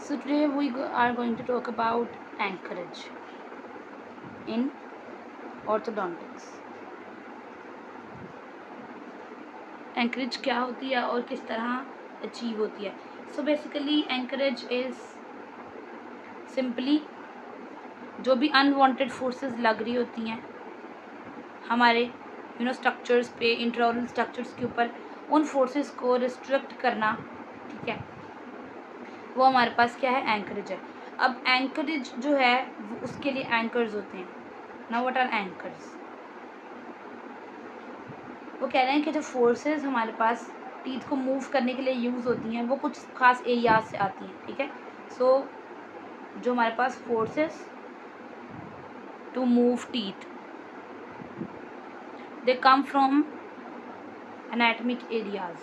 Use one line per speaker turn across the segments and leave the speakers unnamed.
So today are going to talk about anchorage in orthodontics. Anchorage क्या होती है और किस तरह अचीव होती है? So basically anchorage is simply जो भी अनवांटेड फोर्सेस लग रही होती हैं हमारे स्ट्रक्चर्स पे, इंट्राओरल स्ट्रक्चर्स के ऊपर, उन फोर्सेस को रिस्ट्रिक्ट करना, ठीक है, वो हमारे पास क्या है? एंकरेज है। अब एंकरेज जो है वो उसके लिए एंकर्स होते हैं। Now what are anchors? वो कह रहे हैं कि जो फोर्सेस हमारे पास टीथ को मूव करने के लिए यूज़ होती हैं वो कुछ खास एरियाज से आती हैं, ठीक है। सो जो हमारे पास forces to move teeth they come from anatomic areas,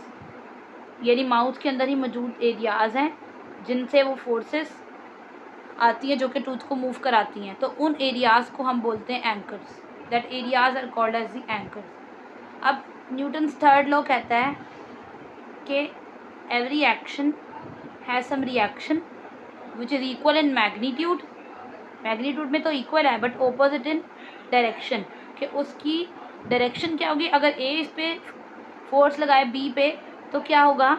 यानी माउथ के अंदर ही मौजूद एरियाज हैं जिनसे वो फोर्सेस आती हैं जो कि टूथ को मूव कराती हैं। तो उन एरियाज को हम बोलते हैं anchors. That areas are called as the anchors. अब न्यूटन्स थर्ड लॉ कहता है कि every action has some reaction which is equal in magnitude. Magnitude में तो इक्वल है बट ऑपोजिट इन डायरेक्शन, कि उसकी डायरेक्शन क्या होगी? अगर ए इस पे फोर्स लगाए बी पे तो क्या होगा?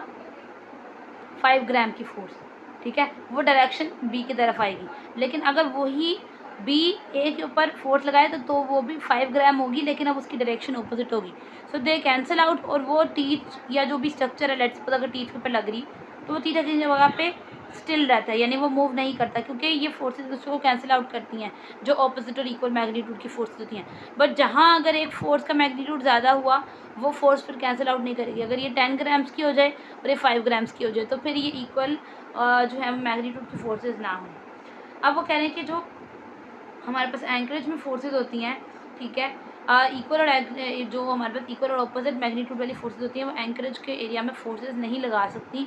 5 ग्राम की फोर्स, ठीक है, वो डायरेक्शन बी की तरफ आएगी। लेकिन अगर वही बी ए के ऊपर फोर्स लगाए तो वो भी 5 ग्राम होगी, लेकिन अब उसकी डायरेक्शन ऑपोजिट होगी। सो दे कैंसिल आउट, और वो टीथ या जो भी स्ट्रक्चर है, लेट्स सपोज अगर टीथ के ऊपर लग रही तो वो टीथ अपनी जगह पे स्टिल रहता है, यानी वो मूव नहीं करता, क्योंकि ये फोर्सेस दूसरे को कैंसिल आउट करती हैं जो ऑपोजिट और इक्वल मैग्नीट्यूड की फोर्सेस होती हैं। बट जहाँ अगर एक फोर्स का मैग्नीट्यूड ज़्यादा हुआ वो फोर्स फिर कैंसिल आउट नहीं करेगी। अगर ये 10 ग्राम्स की हो जाए और ये 5 ग्राम्स की हो जाए तो फिर ये इक्वल जो है मैग्नीट्यूड की फोर्सेस ना हो। अब वो कह रहे हैं कि जो हमारे पास एंकरेज में फोर्सेस होती हैं, ठीक है, इक्वल और जो हमारे पास इक्वल और ऑपोजिट मैग्नीट्यूड वाली फोर्सेस होती हैं वो एंकरेज के एरिया में फोर्सेस नहीं लगा सकती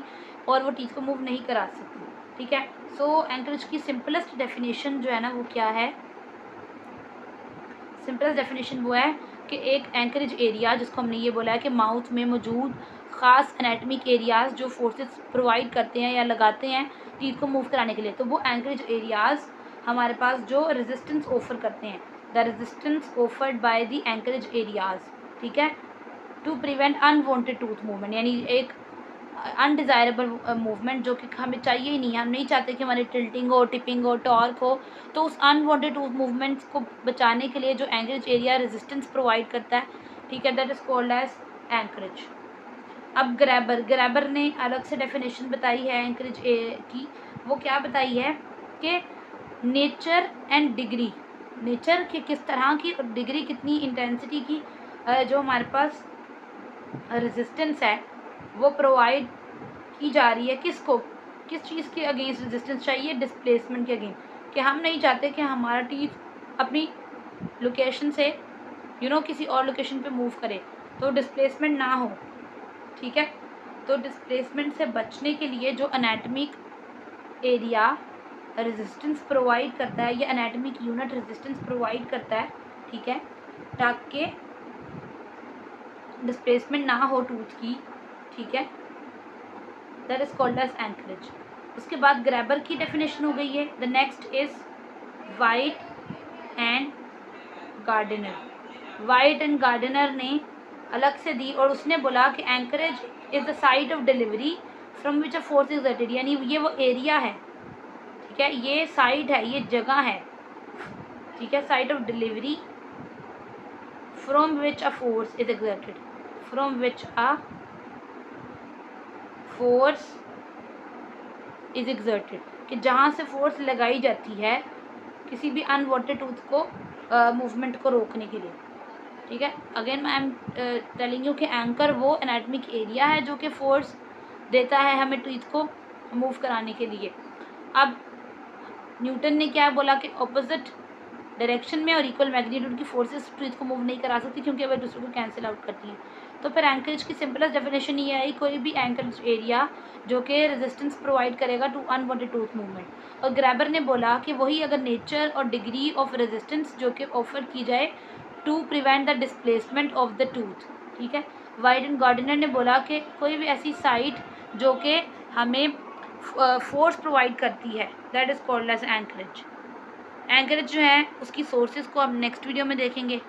और वो टीथ को मूव नहीं करा सकती, ठीक है। सो एंकरेज की सिंपलेस्ट डेफिनेशन जो है ना वो क्या है? सिंपलेस्ट डेफिनेशन वो है कि एक एंकरेज एरिया, जिसको हमने ये बोला है कि माउथ में मौजूद ख़ास एनाटमिक एरियाज जो फोर्सेस प्रोवाइड करते हैं या लगाते हैं टीथ को मूव कराने के लिए, तो वो एंकरेज एरियाज हमारे पास जो रेजिस्टेंस ऑफर करते हैं, the resistance offered by the anchorage areas, ठीक है, to prevent unwanted tooth movement, यानी एक अनडिज़ायरेबल मूवमेंट जो कि हमें चाहिए ही नहीं। हम नहीं चाहते कि हमारी टिल्टिंग हो, टिपिंग हो, टॉर्क हो। तो उस अनवांटेड मूवमेंट्स को बचाने के लिए जो एंकरेज एरिया रेजिस्टेंस प्रोवाइड करता है, ठीक है, that is called as anchorage. अब ग्रैबर ने अलग से डेफिनेशन बताई है एंकरेज की। वो क्या बताई है कि नेचर एंड डिग्री, नेचर की किस तरह की और डिग्री कितनी इंटेंसिटी की जो हमारे पास रेजिस्टेंस है वो प्रोवाइड की जा रही है। किसको? किस चीज़ के अगेंस्ट रेजिस्टेंस चाहिए? डिस्प्लेसमेंट के अगेंस्ट, कि हम नहीं चाहते कि हमारा टीथ अपनी लोकेशन से किसी और लोकेशन पे मूव करे, तो डिस्प्लेसमेंट ना हो, ठीक है। तो डिस्प्लेसमेंट से बचने के लिए जो एनाटमिक एरिया रेजिस्टेंस प्रोवाइड करता है या एनाटमिक यूनिट रेजिस्टेंस प्रोवाइड करता है, ठीक है, ताकि डिस्प्लेसमेंट ना हो टूथ की, ठीक है, that is called as anchorage. उसके बाद ग्रैबर की डेफिनेशन हो गई है। The next is White and Gardner. White and Gardner ने अलग से दी और उसने बोला कि anchorage is the site of delivery from which a force is acted, यानी ये वो एरिया है, ठीक है, ये साइट है, ये जगह है, ठीक है, site of delivery from which a force is exerted, from which a force is exerted, कि जहाँ से फोर्स लगाई जाती है किसी भी अनवांटेड टूथ को मूवमेंट को रोकने के लिए, ठीक है। Again I am telling you कि एंकर वो एनाटमिक एरिया है जो कि फोर्स देता है हमें टूथ को मूव कराने के लिए। अब न्यूटन ने क्या बोला कि ऑपोजिट डायरेक्शन में और इक्वल मैग्नीट्यूड की फोर्सेस टूथ को मूव नहीं करा सकती क्योंकि वह दूसरे को कैंसिल आउट करती हैं। तो फिर एंकरेज की सिंपलेस्ट डेफिनेशन ये आई, कोई भी एंकरेज एरिया जो कि रेजिस्टेंस प्रोवाइड करेगा टू अनवांटेड टूथ मूवमेंट। और ग्रैबर ने बोला कि वही अगर नेचर और डिग्री ऑफ रेजिस्टेंस जो कि ऑफर की जाए to prevent the displacement of the tooth, ठीक है। वाइट एंड गार्डनर ने बोला कि कोई भी ऐसी साइट जो कि हमें फोर्स प्रोवाइड करती है, that is called as anchorage. Anchorage जो है उसकी सोर्सेज को हम नेक्स्ट वीडियो में देखेंगे।